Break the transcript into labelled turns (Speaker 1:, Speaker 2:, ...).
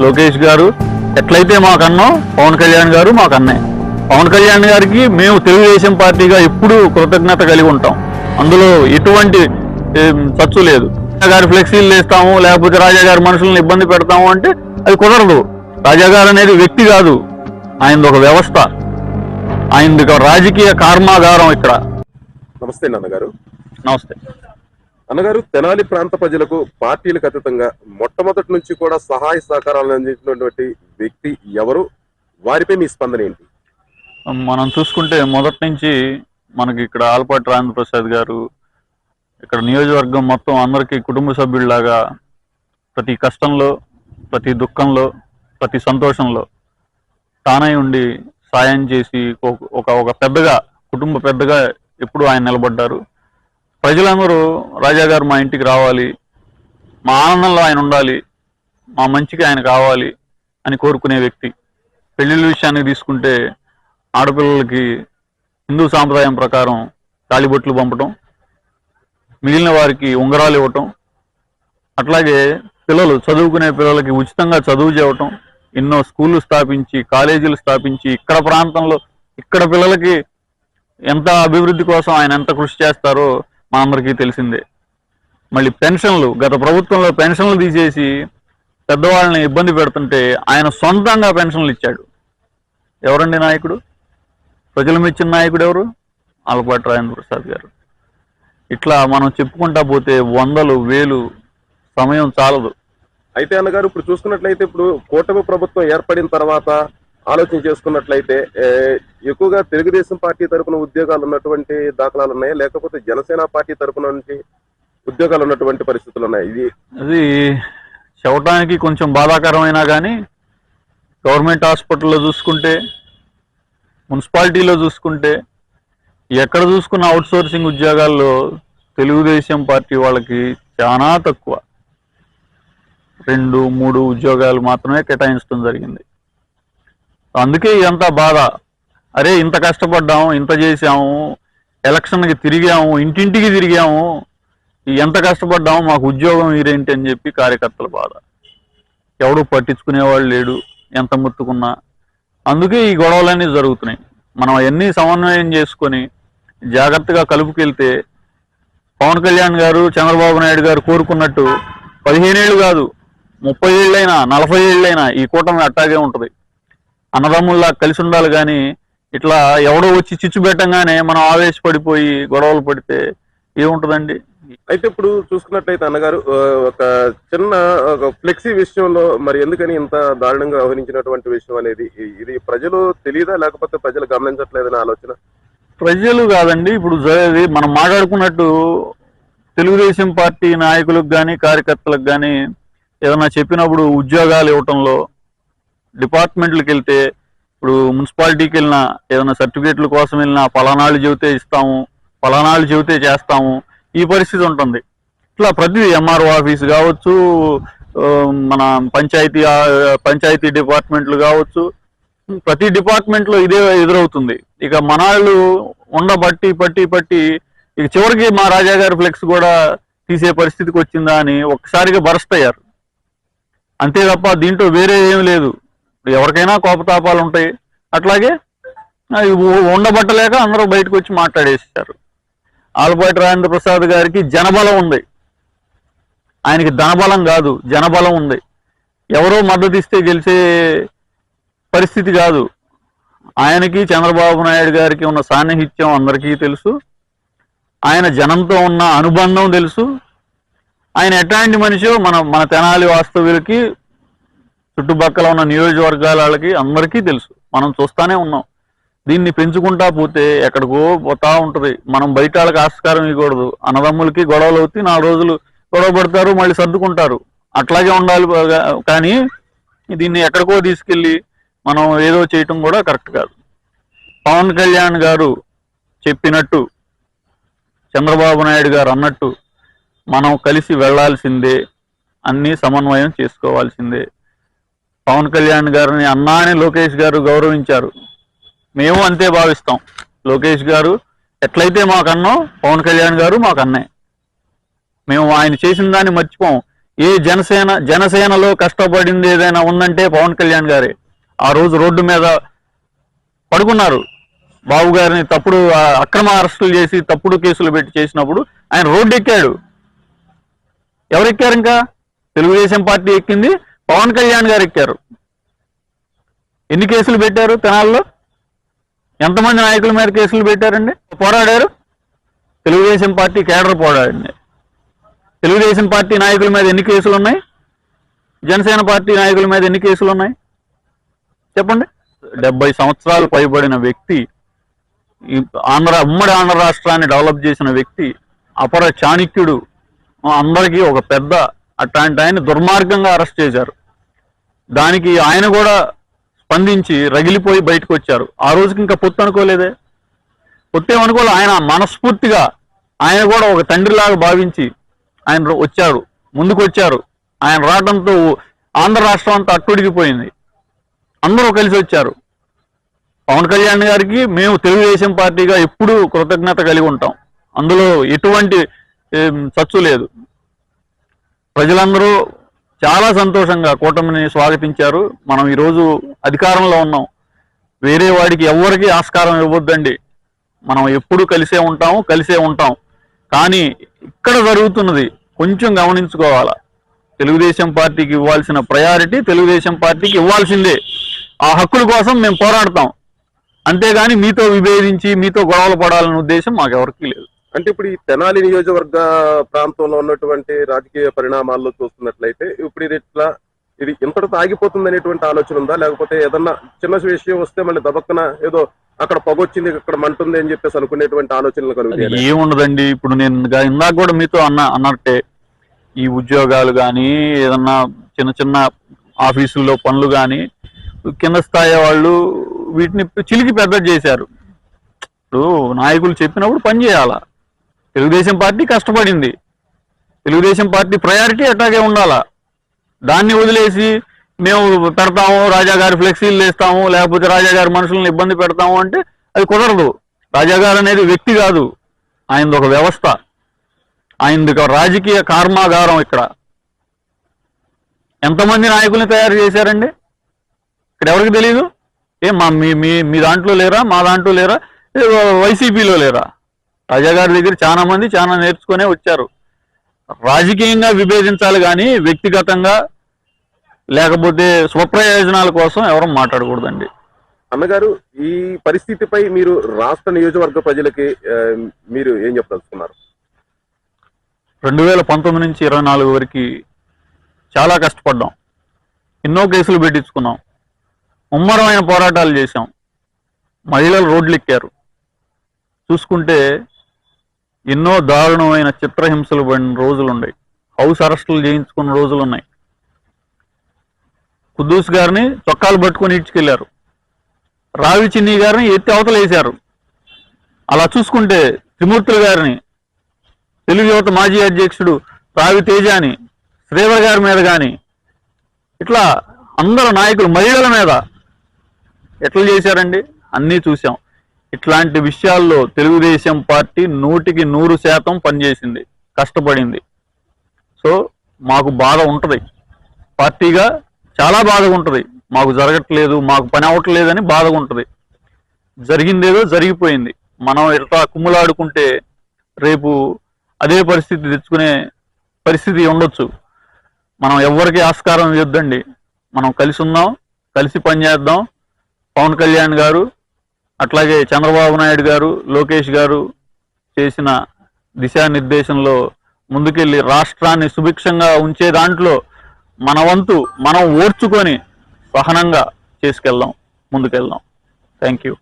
Speaker 1: లోకేష్ గారు ఎట్లయితే మాకన్నో పవన్ కళ్యాణ్ గారు మాకన్నే. పవన్ కళ్యాణ్ గారికి మేము తెలుగుదేశం పార్టీగా ఎప్పుడూ కృతజ్ఞత కలిగి ఉంటాం. అందులో ఎటువంటి చచ్చు లేదు. గారి ఫ్లెక్సీలు వేస్తాము, లేకపోతే రాజా గారి మనుషులను ఇబ్బంది పెడతాము అంటే అది కుదరదు. రాజా గారు అనేది వ్యక్తి కాదు, ఆయనది ఒక వ్యవస్థ, ఆయనది ఒక రాజకీయ కర్మాగారం ఇక్కడ.
Speaker 2: నమస్తే అన్నగారు.
Speaker 1: నమస్తే
Speaker 2: అన్నగారు. తెనాలి ప్రాంత ప్రజలకు పార్టీలకు అతీతంగా మొట్టమొదటి నుంచి కూడా సహాయ సహకారాలు అందించినటువంటి వ్యక్తి ఎవరు? వారిపై మీ స్పందన ఏంటి?
Speaker 1: మనం చూసుకుంటే మొదటి నుంచి మనకి ఇక్కడ ఆలపాటి రాజేంద్ర ప్రసాద్ గారు ఇక్కడ నియోజకవర్గం మొత్తం అందరికీ కుటుంబ సభ్యుల్లాగా ప్రతి కష్టంలో, ప్రతి దుఃఖంలో, ప్రతి సంతోషంలో తానై ఉండి సాయం చేసి ఒక పెద్దగా, కుటుంబ పెద్దగా ఎప్పుడు ఆయన నిలబడ్డారు. ప్రజలందరూ రాజా గారు మా ఇంటికి రావాలి, మా ఆనందంలో ఆయన ఉండాలి, మా మంచికి ఆయన కావాలి అని కోరుకునే వ్యక్తి. పెళ్లిళ్ళ విషయానికి తీసుకుంటే ఆడపిల్లలకి హిందూ సాంప్రదాయం ప్రకారం తాళిబొట్లు పంపటం, మిగిలిన వారికి ఉంగరాలు ఇవ్వటం, అట్లాగే పిల్లలు చదువుకునే పిల్లలకి ఉచితంగా చదువు చేయటం, ఎన్నో స్కూళ్ళు స్థాపించి, కాలేజీలు స్థాపించి, ఇక్కడ ప్రాంతంలో ఇక్కడ పిల్లలకి ఎంత అభివృద్ధి కోసం ఆయన ఎంత కృషి చేస్తారో మా అందరికీ తెలిసిందే. మళ్ళీ పెన్షన్లు, గత ప్రభుత్వంలో పెన్షన్లు తీసేసి పెద్దవాళ్ళని ఇబ్బంది పెడుతుంటే ఆయన సొంతంగా పెన్షన్లు ఇచ్చాడు. ఎవరండి నాయకుడు? ప్రజలు మెచ్చిన నాయకుడు ఎవరు? ఆలపాటి రాజేంద్ర ప్రసాద్ గారు. ఇట్లా మనం చెప్పుకుంటా పోతే వందలు వేలు, సమయం చాలదు.
Speaker 2: అయితే అన్నగారు, ఇప్పుడు చూసుకున్నట్లయితే ఇప్పుడు కూటమి ప్రభుత్వం ఏర్పడిన తర్వాత ఆలోచన చేసుకున్నట్లయితే ఎక్కువగా తెలుగుదేశం పార్టీ తరఫున ఉద్యోగాలు ఉన్నటువంటి దాఖలాలు ఉన్నాయి, లేకపోతే జనసేన పార్టీ తరఫున నుంచి ఉద్యోగాలు ఉన్నటువంటి పరిస్థితులు ఉన్నాయి.
Speaker 1: అది చెప్పడానికి కొంచెం బాధాకరమైనా కానీ గవర్నమెంట్ హాస్పిటల్లో చూసుకుంటే, మున్సిపాలిటీలో చూసుకుంటే, ఎక్కడ చూసుకున్న అవుట్ సోర్సింగ్ ఉద్యోగాల్లో తెలుగుదేశం పార్టీ వాళ్ళకి చాలా తక్కువ, 2-3 ఉద్యోగాలు మాత్రమే కేటాయించడం జరిగింది. అందుకే ఇదంతా బాధ. అరే ఇంత కష్టపడ్డాము, ఇంత చేసాము, ఎలక్షన్కి తిరిగాము, ఇంటింటికి తిరిగాము, ఎంత కష్టపడ్డాము, మాకు ఉద్యోగం మీరేంటి అని చెప్పి కార్యకర్తల బాధ. ఎవడు పట్టించుకునేవాళ్ళు లేడు ఎంత ముత్తుకున్నా. అందుకే ఈ గొడవలన్నీ జరుగుతున్నాయి. మనం అవన్నీ సమన్వయం చేసుకొని జాగ్రత్తగా కలుపుకెళ్తే పవన్ కళ్యాణ్ గారు, చంద్రబాబు నాయుడు గారు కోరుకున్నట్టు 15 ఏళ్ళు కాదు, 30 ఏళ్ళైనా 40 ఏళ్ళైనా ఈ కూటమి అట్టాగే ఉంటుంది. అన్నదమ్ముల్లా కలిసి ఉండాలి. కానీ ఇట్లా ఎవడో వచ్చి చిచ్చు పెట్టంగానే మనం ఆవేశపడిపోయి గొడవలు పడితే ఏముంటుందండి?
Speaker 2: అయితే ఇప్పుడు చూసుకున్నట్లయితే అన్నగారు, ఒక చిన్న ఫ్లెక్సీ విషయంలో మరి ఎందుకని ఇంత దారుణంగా వ్యవహరించినటువంటి విషయం అనేది, ఇది ప్రజలు తెలియదా, లేకపోతే ప్రజలు గమనించట్లేదనే ఆలోచన?
Speaker 1: ప్రజలు కాదండి, ఇప్పుడు మనం మాట్లాడుకున్నట్టు తెలుగుదేశం పార్టీ నాయకులకు కానీ కార్యకర్తలకు కానీ ఏదన్నా చెప్పినప్పుడు ఉద్యోగాలు ఇవ్వటంలో డిపార్ట్మెంట్లకు వెళ్తే, ఇప్పుడు మున్సిపాలిటీకి వెళ్ళినా, ఏదైనా సర్టిఫికేట్ల కోసం వెళ్ళినా పలానాళ్ళు చెబితే ఇస్తాము, పలానాళ్ళు చెబితే చేస్తాము, ఈ పరిస్థితి ఉంటుంది. ఇట్లా ప్రతి ఎంఆర్ఓ ఆఫీస్ కావచ్చు, మన పంచాయతీ డిపార్ట్మెంట్లు కావచ్చు, ప్రతి డిపార్ట్మెంట్లో ఇదే ఎదురవుతుంది. ఇక మనాళ్ళు ఉండబట్టి పట్టి ఇక చివరికి మా రాజా గారి ఫ్లెక్స్ కూడా తీసే పరిస్థితికి వచ్చిందా అని ఒక్కసారిగా బరస్ట్ అయ్యారు. అంతే తప్ప దీంట్లో వేరే ఏమి లేదు. ఎవరికైనా కోపతాపాలు ఉంటాయి. అట్లాగే ఉండబట్టలేక అందరూ బయటకు వచ్చి మాట్లాడేసారు. ఆలపాటి రాజేంద్ర ప్రసాద్ గారికి జనబలం ఉంది, ఆయనకి ధనబలం కాదు, జనబలం ఉంది. ఎవరో మద్దతు ఇస్తే గెలిచే పరిస్థితి కాదు. ఆయనకి చంద్రబాబు నాయుడు గారికి ఉన్న సాన్నిహిత్యం అందరికీ తెలుసు, ఆయన జనంతో ఉన్న అనుబంధం తెలుసు, ఆయన ఎట్లాంటి మనిషో మన తెనాలి వాస్తవ్యులకి, చుట్టుపక్కల ఉన్న నియోజకవర్గాల వాళ్ళకి అందరికీ తెలుసు. మనం చూస్తానే ఉన్నాం. దీన్ని పెంచుకుంటా పోతే ఎక్కడికో పోతా ఉంటుంది. మనం బయట వాళ్ళకి ఆస్కారం ఇవ్వకూడదు. అన్నదమ్ములకి గొడవలు అవుతాయి, 4 రోజులు గొడవ పడతారు, మళ్ళీ సర్దుకుంటారు. అట్లాగే ఉండాలి. కానీ దీన్ని ఎక్కడికో తీసుకెళ్ళి మనం ఏదో చేయటం కూడా కరెక్ట్ కాదు. పవన్ కళ్యాణ్ గారు చెప్పినట్టు, చంద్రబాబు నాయుడు గారు అన్నట్టు మనం కలిసి వెళ్లాల్సిందే, అన్నీ సమన్వయం చేసుకోవాల్సిందే. పవన్ కళ్యాణ్ గారిని అన్నా అని లోకేష్ గారు గౌరవించారు, మేము అంతే భావిస్తాం. లోకేష్ గారు ఎట్లయితే మాకన్నో పవన్ కళ్యాణ్ గారు మాకన్నే. మేము ఆయన చేసిన దాన్ని మర్చిపోం. ఏ జనసేనలో కష్టపడింది ఏదైనా ఉందంటే పవన్ కళ్యాణ్ గారే. ఆ రోజు రోడ్డు మీద పడుకున్నారు. బాబు గారిని తప్పుడు అక్రమ అరెస్టులు చేసి తప్పుడు కేసులు పెట్టి చేసినప్పుడు ఆయన రోడ్డు ఎక్కాడు. ఎవరెక్కారు? ఇంకా తెలుగుదేశం పార్టీ ఎక్కింది, పవన్ కళ్యాణ్ గారు ఎక్కారు. ఎన్ని కేసులు పెట్టారు తెనాల్లో? ఎంతమంది నాయకుల మీద కేసులు పెట్టారండి? పోరాడారు. తెలుగుదేశం పార్టీ కేడర్ పోరాడింది. తెలుగుదేశం పార్టీ నాయకుల మీద ఎన్ని కేసులు ఉన్నాయి? జనసేన పార్టీ నాయకుల మీద ఎన్ని కేసులు ఉన్నాయి చెప్పండి? 70 సంవత్సరాలు పైబడిన వ్యక్తి, ఉమ్మడి ఆంధ్ర రాష్ట్రాన్ని డెవలప్ చేసిన వ్యక్తి, అపర చాణక్యుడు, అందరికీ ఒక పెద్ద, అట్లాంటి ఆయన దుర్మార్గంగా అరెస్ట్ చేశారు. దానికి ఆయన కూడా స్పందించి రగిలిపోయి బయటకు వచ్చారు. ఆ రోజుకి ఇంకా పొత్తు అనుకోలేదే. పొత్తేమనుకోలే. ఆయన మనస్ఫూర్తిగా ఆయన కూడా ఒక తండ్రిలాగా భావించి ఆయన వచ్చారు, ముందుకు వచ్చారు. ఆయన రావడంతో ఆంధ్ర రాష్ట్రం అంతా అట్టుడికిపోయింది. అందరూ కలిసి వచ్చారు. పవన్ కళ్యాణ్ గారికి మేము తెలుగుదేశం పార్టీగా ఎప్పుడూ కృతజ్ఞత కలిగి ఉంటాం. అందులో ఎటువంటి చచ్చు లేదు. ప్రజలందరూ చాలా సంతోషంగా కూటమిని స్వాగతించారు. మనం ఈరోజు అధికారంలో ఉన్నాం. వేరే వాడికి ఎవరికి ఆస్కారం ఇవ్వద్దండి. మనం ఎప్పుడు కలిసే ఉంటాం. కానీ ఇక్కడ జరుగుతున్నది కొంచెం గమనించుకోవాలా. తెలుగుదేశం పార్టీకి ఇవ్వాల్సిన ప్రయారిటీ తెలుగుదేశం పార్టీకి ఇవ్వాల్సిందే. ఆ హక్కుల కోసం మేము పోరాడతాం. అంతేగాని మీతో విభేదించి మీతో గొడవలు పడాలనే ఉద్దేశం మాకెవరికీ లేదు.
Speaker 2: అంటే ఇప్పుడు ఈ తెనాలి నియోజకవర్గ ప్రాంతంలో ఉన్నటువంటి రాజకీయ పరిణామాల్లో చూస్తున్నట్లయితే ఇప్పుడు ఇది ఇంతటితో ఆగిపోతుంది అనేటువంటి ఆలోచన ఉందా? లేకపోతే ఏదన్నా చిన్న విషయం వస్తే మళ్ళీ దబక్కన ఏదో అక్కడ పొగొచ్చింది, ఇక్కడ మంటుంది అని చెప్పేసి అనుకునేటువంటి ఆలోచనలు కలుగుతాయి?
Speaker 1: ఏముండదండి. ఇప్పుడు నేను ఇందాక కూడా మీతో అన్నట్టే, ఈ ఉద్యోగాలు కానీ ఏదన్నా చిన్న చిన్న ఆఫీసుల్లో పనులు కానీ కింద స్థాయి వాళ్ళు వీటిని చిలికి పెద్ద చేశారు. ఇప్పుడు నాయకులు చెప్పినప్పుడు పని చేయాలా. తెలుగుదేశం పార్టీ కష్టపడింది. తెలుగుదేశం పార్టీ ప్రయారిటీ అట్లాగే ఉండాలా. దాన్ని వదిలేసి మేము పెడతాము, రాజాగారి ఫ్లెక్సీలు వేస్తాము, లేకపోతే రాజాగారి మనుషులను ఇబ్బంది పెడతాము అంటే అది కుదరదు. రాజాగారు అనేది వ్యక్తి కాదు, ఆయనది ఒక వ్యవస్థ, ఆయనది ఒక రాజకీయ కర్మాగారం. ఇక్కడ ఎంతమంది నాయకుల్ని తయారు చేశారండి? ఇక్కడ ఎవరికి తెలియదు? మీ దాంట్లో లేరా? మా దాంట్లో లేరా? వైసీపీలో లేరా? రాజాగారి దగ్గర చాలా మంది చాలా నేర్చుకునే వచ్చారు. రాజకీయంగా విభేదించాలి కానీ వ్యక్తిగతంగా లేకపోతే స్వప్రయోజనాల కోసం ఎవరు మాట్లాడకూడదండి.
Speaker 2: అన్నగారు, ఈ పరిస్థితిపై మీరు రాష్ట్ర నియోజకవర్గ ప్రజలకి మీరు ఏం చెప్పదలుచుకున్నారు?
Speaker 1: 2019 నుంచి 24 వరకు చాలా కష్టపడ్డాం. ఎన్నో కేసులు పెట్టించుకున్నాం. ముమ్మరమైన పోరాటాలు చేశాం. మహిళలు రోడ్లు ఎక్కారు. చూసుకుంటే ఎన్నో దారుణమైన చిత్రహింసలు పడిన రోజులున్నాయి. హౌస్ అరెస్టులు చేయించుకున్న రోజులున్నాయి. కుద్దూస్ గారిని చొక్కాలు పట్టుకొని ఇడ్చుకెళ్లారు. రావి చిన్ని గారిని ఎత్తి అవతల వేశారు. అలా చూసుకుంటే త్రిమూర్తులు గారిని, తెలుగు యువత మాజీ అధ్యక్షుడు రావి తేజాని, శ్రీధర్ గారి మీద కానీ ఇట్లా అందరు నాయకులు మహిళల మీద ఎట్లా చేశారండి అన్నీ చూసాం. ఇట్లాంటి విషయాల్లో తెలుగుదేశం పార్టీ 100% పనిచేసింది, కష్టపడింది. సో మాకు బాధ ఉంటుంది. పార్టీగా చాలా బాధగా ఉంటుంది. మాకు జరగట్లేదు, మాకు పని అవ్వట్లేదని బాధగా ఉంటుంది. జరిగిందేదో జరిగిపోయింది. మనం ఇట్లా కుమ్ములాడుకుంటే రేపు అదే పరిస్థితి తెచ్చుకునే పరిస్థితి ఉండొచ్చు. మనం ఎవరికి ఆస్కారం ఇవ్వద్దండి. మనం కలిసి ఉందాం, కలిసి పనిచేద్దాం. పవన్ కళ్యాణ్ గారు, అట్లాగే చంద్రబాబు నాయుడు గారు, లోకేష్ గారు చేసిన దిశానిర్దేశంలో ముందుకెళ్ళి రాష్ట్రాన్ని సుభిక్షంగా ఉంచే దాంట్లో మన వంతు మనం ఓర్చుకొని సహనంగా ముందుకెళ్దాం. Thank you.